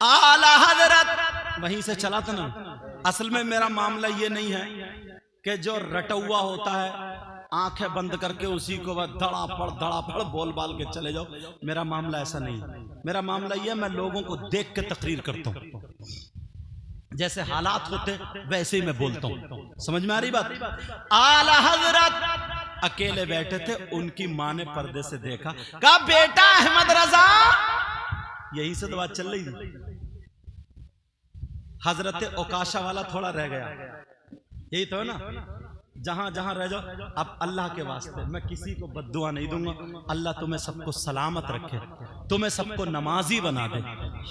आला हजरत वहीं से चला था ना। असल में मेरा मामला ये नहीं है कि जो रटा हुआ होता है आंखें बंद करके उसी को बस धड़ापड़ बोल बाल के चले जाओ। मेरा मामला ऐसा नहीं है। मेरा मामला ये है मैं लोगों को देख के तकरीर करता हूँ, जैसे हालात होते वैसे ही मैं बोलता हूँ। समझ में आ रही बात? आला हजरत अकेले बैठे थे, उनकी माँ ने पर्दे से देखा, कहा बेटा अहमद रजा, यही से तो बात चल रही थी। हजरत ओकाशा वाला थोड़ा रह गया, यही तो है ना, जहां जहां रह जाओ। अब अल्लाह के वास्ते मैं किसी को बद्दुआ नहीं दूंगा। अल्लाह तुम्हें सबको सलामत रखे, तुम्हें सबको नमाजी बना दे,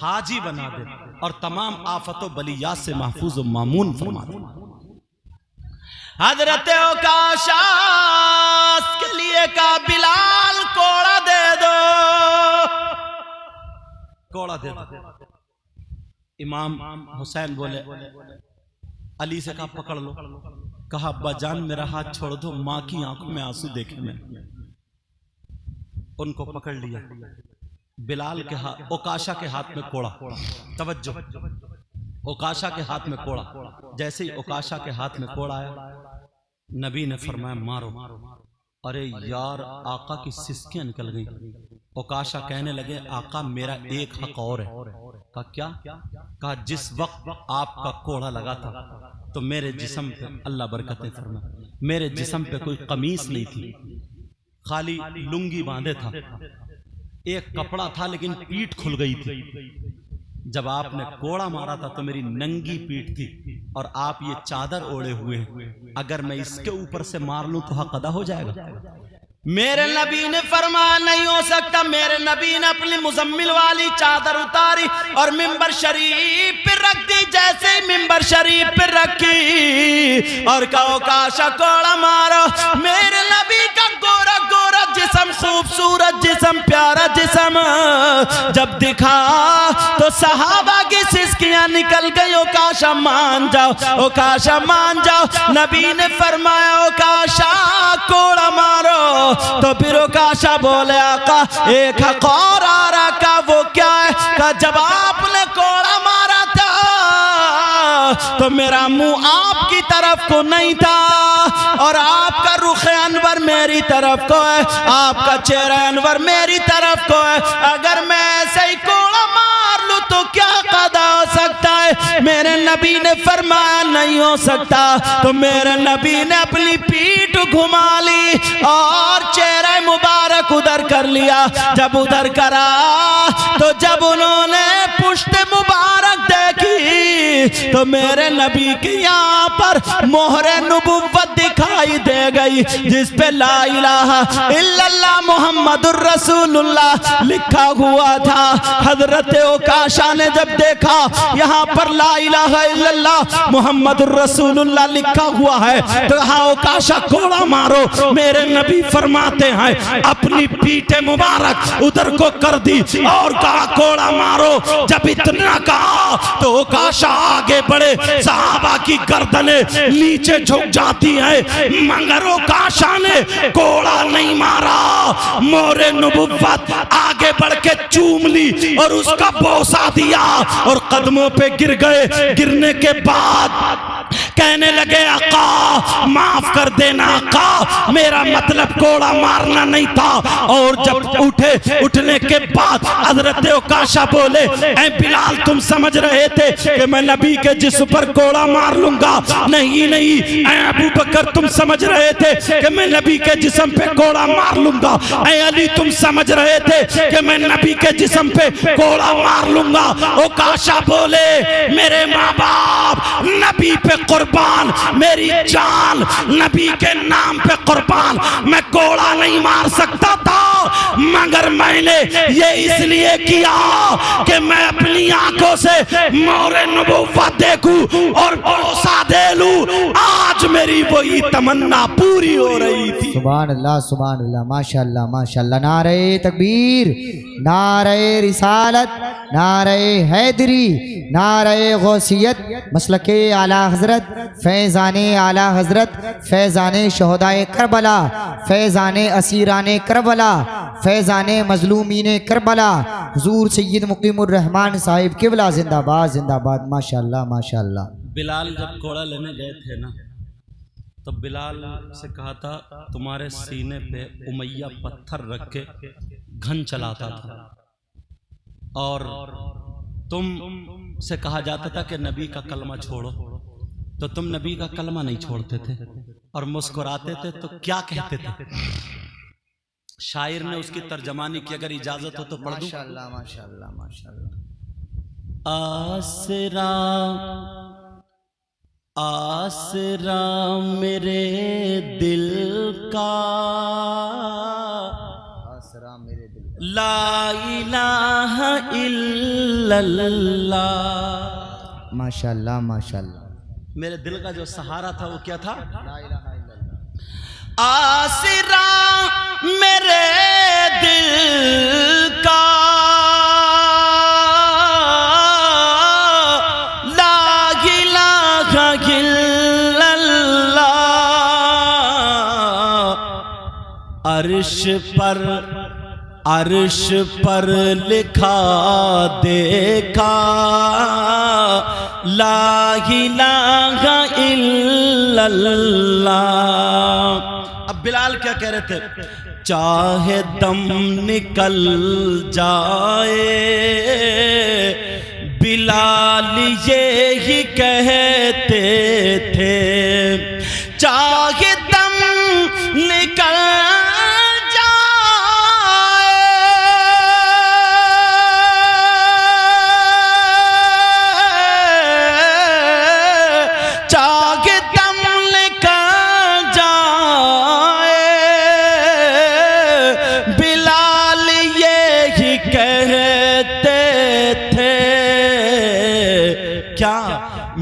हाजी बना दे और तमाम आफतों बलियात से महफूज व मामून फरमा दे। हजरत ओकाशा के लिए का बिलाल कोड़ा दे दो, कोड़ा दे दो। इमाम हुसैन बोले, अली से कहा पकड़ लो। कहा अब्बा जान मेरा हाथ छोड़ दो, माँ की आंखों में आंसू देखे मैंने। उनको पकड़ लिया, बिलाल के हाथ, ओकाशा के हाथ में कोड़ा। तवज्जो, ओकाशा के हाथ में कोड़ा। जैसे ही ओकाशा के हाथ में कोड़ा आया, नबी ने फरमाया मारो। अरे यार, आका की सिसकियां निकल गई। ओकाशा कहने लगे आका मेरा एक हक और है। कहा क्या? कहा जिस वक्त आपका कोड़ा लगा था तो मेरे जिस्म पे अल्लाह बरकतें फरमा, मेरे जिस्म पे कोई कमीज नहीं थी, खाली लुंगी बांधे था, एक कपड़ा था लेकिन पीठ खुल गई थी। जब आपने कोड़ा मारा था तो मेरी नंगी पीठ थी और आप ये चादर ओढ़े हुए हैं। अगर मैं इसके ऊपर से मार लूं तो हक अदा हो जाएगा। मेरे नबी ने फरमाया नहीं हो सकता। मेरे नबी ने अपनी मुजम्मिल वाली चादर उतारी और मिंबर शरीफ पे रख दी। जैसे ही मिंबर शरीफ पे रखी और कहा ओकाशा कोड़ा मारो। मेरे नबी का गोरा गोरा जिस्म, खूबसूरत जिस्म, प्यारा जिस्म जब दिखा तो सहाबा की सिसकियां निकल गई। ओकाशा मान जाओ, ओकाशा मान जाओ। नबी ने फरमाया ओकाशा कोड़ा मारो। तो फिर ओकाशा बोले आका एक हक और आ रहा। का वो क्या है? का जब आपने कोड़ा मारा था तो मेरा मुंह आपकी तरफ को नहीं था और आपका रुख अनवर मेरी तरफ को है, आपका चेहरा अनवर मेरी तरफ को है। अगर मैं ऐसे ही कोड़ा मार लूं तो क्या कदा हो सकता है? मेरे नबी ने फरमाया नहीं हो सकता। तो मेरे नबी ने अपनी पीठ घुमा ली और चेहरा मुबारक उधर कर लिया। जब उधर करा तो जब उन्होंने पुश्त मुबारक देखी तो मेरे नबी की यहाँ पर मोहरे नबुव्वत दिखाई दे गई, जिस पे ला इलाहा इल्लल्लाह मुहम्मदुर रसूलुल्लाह लिखा हुआ था। हजरत ओकाशा ने जब देखा यहाँ पर ला इलाहा इल्लल्लाह मुहम्मदुर रसूलुल्लाह लिखा हुआ है तो हाँ ओकाशा कोड़ा मारो। मेरे नबी फरमाते हैं अपनी पीठे मुबारक उधर को कर दी और कहा कोड़ा मारो। जब इतना कहा तो ओकाशा आगे बढ़े, सहाबा की गर्दनें नीचे झुक जाती है, मगर ओकाशा ने कोड़ा नहीं मारा। मोरे नबुव्वत आगे बढ़ के चूम ली और उसका बोसा दिया और कदमों पे गिर गए। गिरने के बाद कहने लगे आका माफ कर देना आका, मेरा मतलब कोड़ा मारना नहीं था। और जब उठे, उठने के बाद हजरत ओकाशा बोले ऐ बिलाल तुम समझ रहे थे कि मैं नबी के जिस्म पर कोड़ा मार लूंगा? नहीं नहीं। ऐ अबू बकर तुम समझ रहे थे कि मैं नबी के जिस्म पे कोड़ा मार लूंगा? ऐ अली तुम समझ रहे थे कि मैं नबी के जिस्म पे कोड़ा मार लूंगा? ओकाशा बोले मेरे माँ बाप नबी पे कुर्बान, मेरी जान नबी के नाम पे कुर्बान, मैं कोड़ा नहीं मार सकता था, मगर मैंने ये इसलिए किया कि मैं अपनी आंखों से मोरे नबुव्वत देखूं और भरोसा दे लूं। आज मेरी वही तमन्ना पूरी हो रही थी। सुभान अल्लाह माशाअल्लाह माशाअल्लाह। नारे तकबीर, नारे रिसालत, नारे हैदरी, नारे गौसियत, मसलके आला हजरत, फैज़ाने आला हजरत, फैज़ाने शहदाए करबला, फैज़ाने असीराने करबला, फैज़ाने मजलूमीन करबला, हुजूर सैयद मुकीमुर रहमान साहिब किबला जिंदाबाद जिंदाबाद। माशाअल्लाह माशाअल्लाह। बिलाल जब कोड़ा लेने गए थे ना, तो बिलाल से कहा था तुम्हारे सीने पे उमैया पत्थर रख के घन चलाता था, और तुम से कहा जाता था कि नबी का कलमा छोड़ो, तो तुम नबी का कलमा नहीं छोड़ते थे और मुस्कुराते थे। तो क्या कहते थे? शायर ने उसकी तर्जमानी की, अगर इजाजत हो तो पढ़ दूं। माशाअल्लाह माशाअल्लाह माशाअल्लाह। आसरा आसरा मेरे दिल का, आसरा मेरे दिल का, ला इलाहा इल्लल्लाह। माशाअल्लाह माशाअल्लाह। मेरे दिल का जो सहारा था वो क्या था? ला इलाहा इल्लल्लाह। आसरा मेरे दिल का, ला इलाहा इल्लल्लाह। अर्श पर लिखा देखा, ला इलाहा इल्लल्लाह। अब बिलाल क्या कह रहे थे? चाहे दम निकल जाए, बिलाल ये ही कहते थे, चाहे दम निकल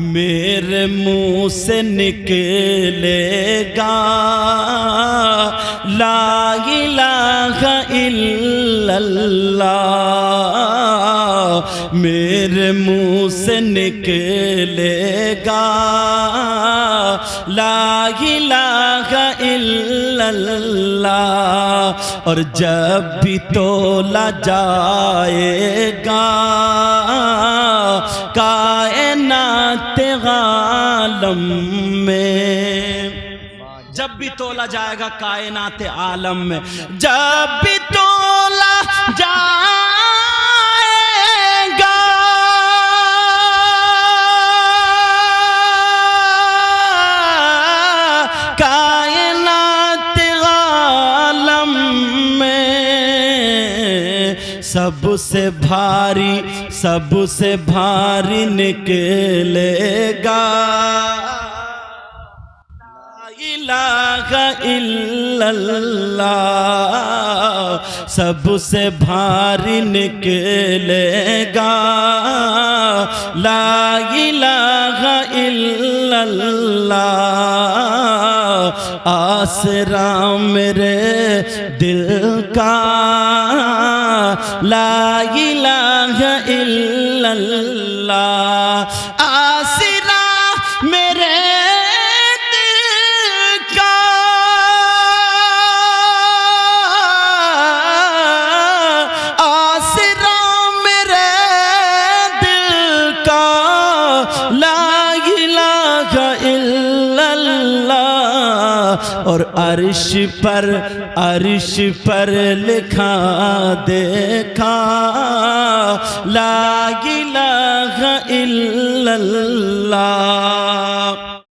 मेरे मुंह से निकलेगा, ला इलाहा इल्लल्लाह। मेरे मुंह से निकलेगा, ला इलाहा इल्लल्लाह। और जब भी तोला जाएगा कायनात आलम में, जब भी तोला जाएगा कायनात आलम में, जब भी तोला जाएगा कायनात आलम में, सबसे भारी निकलेगा, ला इलाहा इल्लल्लाह। सबसे भारी निकलेगा, ला इलाहा इल्लल्लाह। आसरा मेरे दिल का, ला इलाहा इल्लल्लाह। आसरा मेरे दिल का, आसरा मेरे दिल का, ला इलाहा इल्लल्लाह। और अर्श पर लिखा देखा, ला इलाहा इल्लल्लाह।